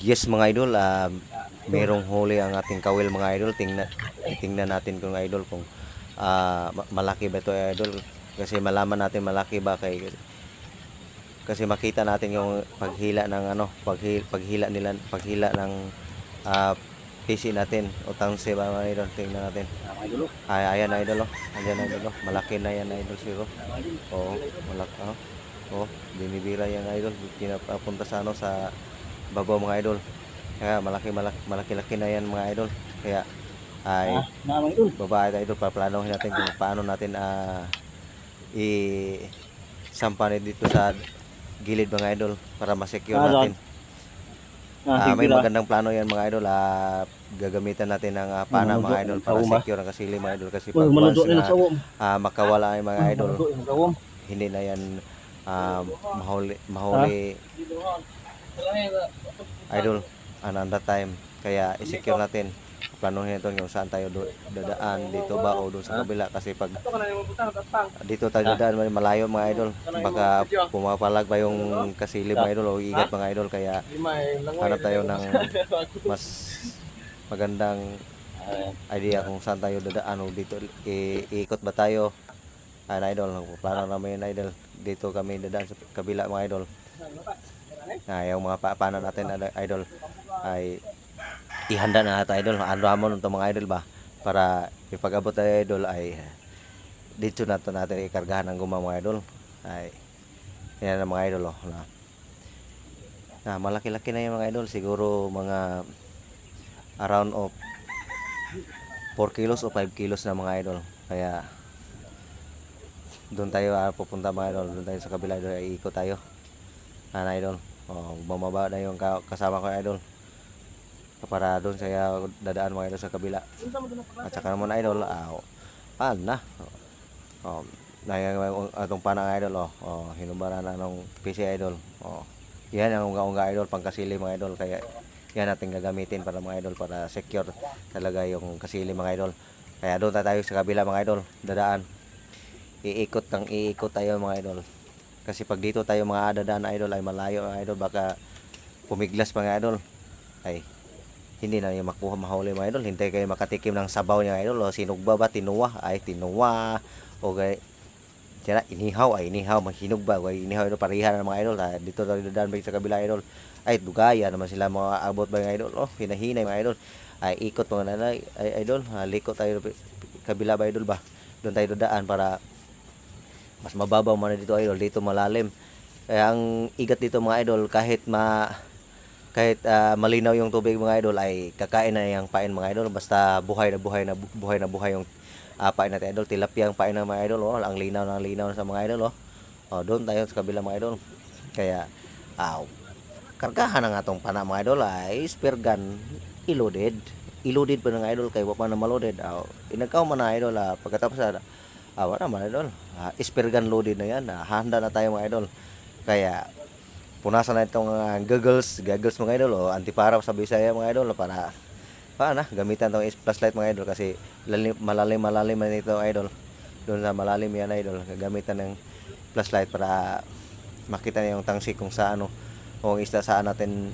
Yes mga idol, merong huli ang ating kawil mga idol. Tingnan natin kung idol kung malaki ba ito idol. Kasi malaman natin malaki ba kasi makita natin yung paghila ng paghila ng ah, PC natin o tangse ba mga idol. Tingnan natin. Ayan idol oh. Ayan idol oh. Malaki na yan idol siguro. Oo, malaki oh. Oh, binibira yan idol. Pinapunta sa sa babaw mga idol. Kaya malaki-laki na yan mga idol. Kaya ay babae tayo idol, paplanohin natin kung paano natin i-sampanin dito sa gilid mga idol para ma-secure natin. May magandang plano yan mga idol. Gagamitan natin ng pana mga idol para secure ang kasili mga idol. Kasi pag once na makawala ay mga idol, hindi na yan mahuli idol another time. Kaya i-secure natin, planuhin ito yung saan tayo dadaan, dito ba o doon sa kabila. Kasi pag dito tayo dadaan malayo mga idol, baka pumapalag pa yung kasili mga idol o igat mga idol. Kaya hanap tayo ng mas magandang idea kung saan tayo dadaan o dito iikot ba tayo. Idol, plano namin idol, dito kami dadaan sa kabila mga idol. Yung mga paano natin idol ay ihanda na natin idol. Andamon ito mga idol ba, para ipag-abot tayo idol ay dito natin ikargahan ng guma mga idol. Ay yan ang mga idol oh, na malaki-laki na yung mga idol, siguro mga around of 4 kilos o 5 kilos na mga idol. Kaya doon tayo pupunta mga idol, doon tayo sa kabila idol, iikot tayo idol. Bumaba na yung kasama ko idol para doon saya dadaan mga idol sa kabila. At saka naman idol, paan na atong panang idol hinubara na ng PC idol. Yan ang unga-unga idol, pangkasili mga idol. Kaya yan natin gagamitin para mga idol, para secure talaga yung kasili mga idol. Kaya doon tayo sa kabila mga idol dadaan, iikot tayo mga idol. Kasi pag dito tayo mga dadaan idol ay malayo idol, baka pumiglas mga idol, ay hindi na yung mahuli mga idol. Hintay kayo makatikim ng sabaw niya idol, o sinugba ba, tinuwa o inihaw hinugba o inihaw idol, parihan ng mga idol. Dito tayo dadaan sa kabila idol, ay dugaya naman sila mga abot ba mga idol. Hinahinay mga idol, ay ikot mga nanay idol, liko tayo kabila ba idol ba, doon tayo dadaan para mas mababaw man dito idol, dito malalim. Kaya ang igat dito mga idol, kahit malinaw yung tubig mga idol, ay kakain na yung pain mga idol. Basta buhay na buhay yung pain natin idol. Tilapia ang pain ng mga idol. Ang linaw sa mga idol. Doon tayo sa kabila mga idol. Kaya kargahan ng atong pana mga idol ay spear gun, iluded pa ng idol, kay wapa na maloded. Inagaw man na idol, pagkatapos wala man idol, spear gun loaded na yan. Handa na tayo mga idol. Kaya punasan na itong goggles mga idol, o antipara sa Bisaya mga idol, para gamitan itong flashlight mga idol. Kasi malalim man ito idol, doon sa malalim yan idol, gamitan ng flashlight para makita niya yung tangsi kung saan kung isla saan natin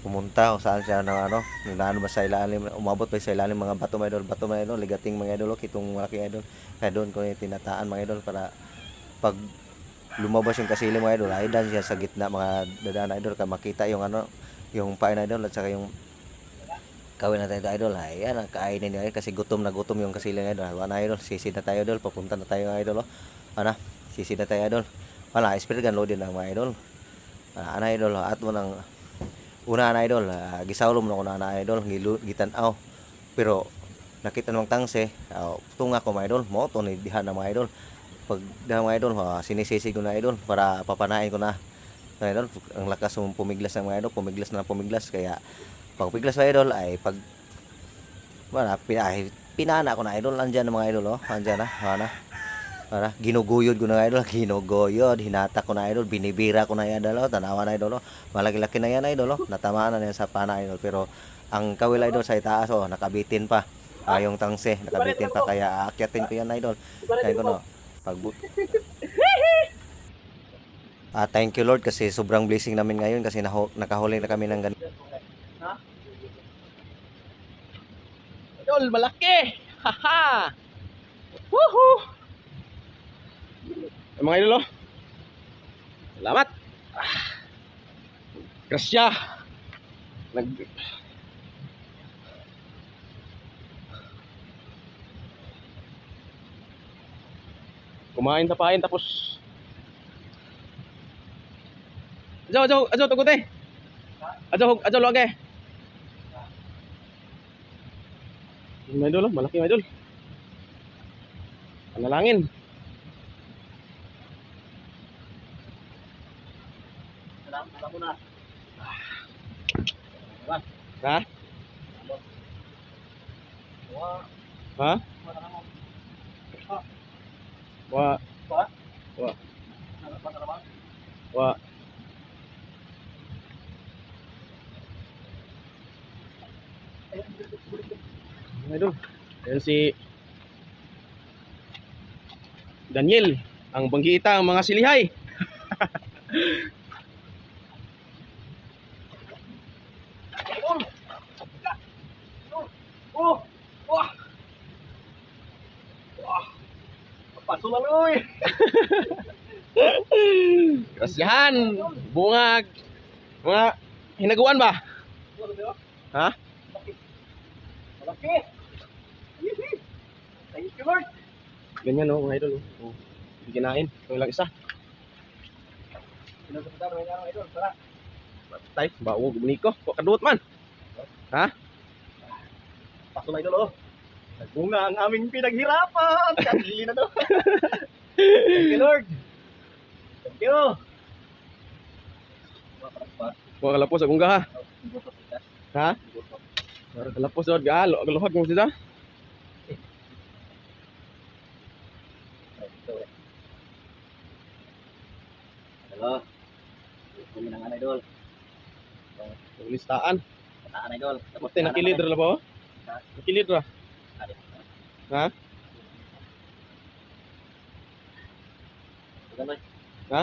pumunta, o saan siya ba sa ilalim, umabot ba sa ilalim mga bato mga idol, ligating mga idol, kitong malaki idol. Kaya doon ko yung tinataan mga idol, para pag lumabas yung kasili mga idol, ay dan siya sa gitna mga dadaan idol, kaya makita yung yung pain idol, at saka yung kawin natin idol. Yan ang kainin niya kasi gutom yung kasili ng idol. Wala idol, sisid na tayo idol, papunta na tayo idol. Sisid na tayo idol. Wala, spirit gun loaded na mga idol. Idol, at mo nang una idol, gisawlom na ko na idol, gitanaw. Pero nakita nung tangse, tunga ko mga idol, mo to ni diha na mga idol. Pag diha mga idol, sinisisig ko na idol para papanain ko na idol. Ang lakas ng pumiglas ng mga idol, pumiglas. Kaya pag pumiglas mga idol, ay pag pinana ko na idol, andyan na mga idol, andyan na, ginuguyod ko na idol, hinata ko na idol, binibira ko na yan idol, tanawa na idol, malaki-laki na yan idol, natamaan na yan sa pana idol. Pero ang kawil idol sa itaas, nakabitin pa, yung tangse nakabitin pa, kaya aakyatin ko yan idol. Kaya ko pag Thank you Lord kasi sobrang blessing namin ngayon kasi nakahuli na kami ng ganito. Ha? Idol, malaki! Haha! Woohoo! Mga idol, oh. Salamat! Grasya! Kumain tapain tapos ajo tunggu teh. Ajo lagi. Mga idol, oh, malaki mga idol. Panalangin. Alam mo na. Ha? Ha? Wa. Wa. Wa. Idol, ayan si Daniel, ang banggita ang mga silihay. Oh, wah, wah, pasulan oy. Kasihan, bungag, mga hinaguan ba? Ha? Malaki. Thank you Lord. Ganyan no, mga idol. Oh, kinain, ito lang isa. Pinagpunta mo nga idol, tara. Tay, bawo buniko, kok kadut man. Ha? Paso na idol oh. Nagbunga ang aming pinaghirapan. Kadili na to. Thank you Lord. Thank you. Wala kalapos akong gaha. Ha? Wala kalapos od ga, luhod mo sila. Hello. Kumi nang idol. Listaan. Listaan idol. Tapos nakilid ra ba? Nakilid ra. Ha? Ha?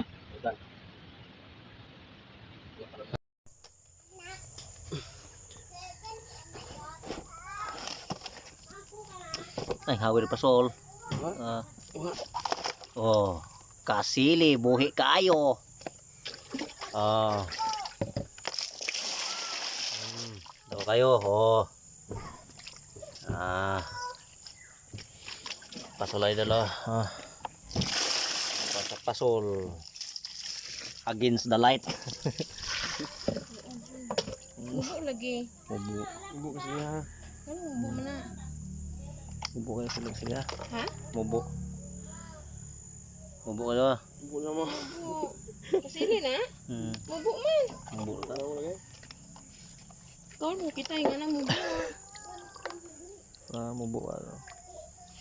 Ay, hawir pasol. Oh, kasili, buhi kayo. Daw kayo, oh. Pasol ay dala. Pasol. Against the light. Bubo lagi. Mubo kasi ha. Ano bubo mo na? Mubo kayo sila. Ha? Mubo. Mubo kayo. Bubo na mo. Bubo. Kasili na? Bubo man. Mubo ka. Kau mo kita yung anak mubo. Mubo ano.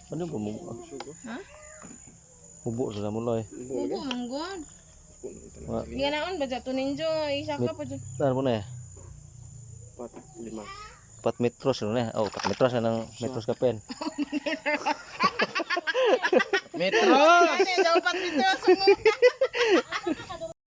Ano ba mubo? Ha? Mubo sila mo loy. Bubo manggod. Ganaon ba dito ninjo? Isa ka pa dyan. Ano mo na eh? 4 4 metros ano na. Oh, 4 metros ng metros ka pen. Metro! Ano yung dapat dito? Sumo.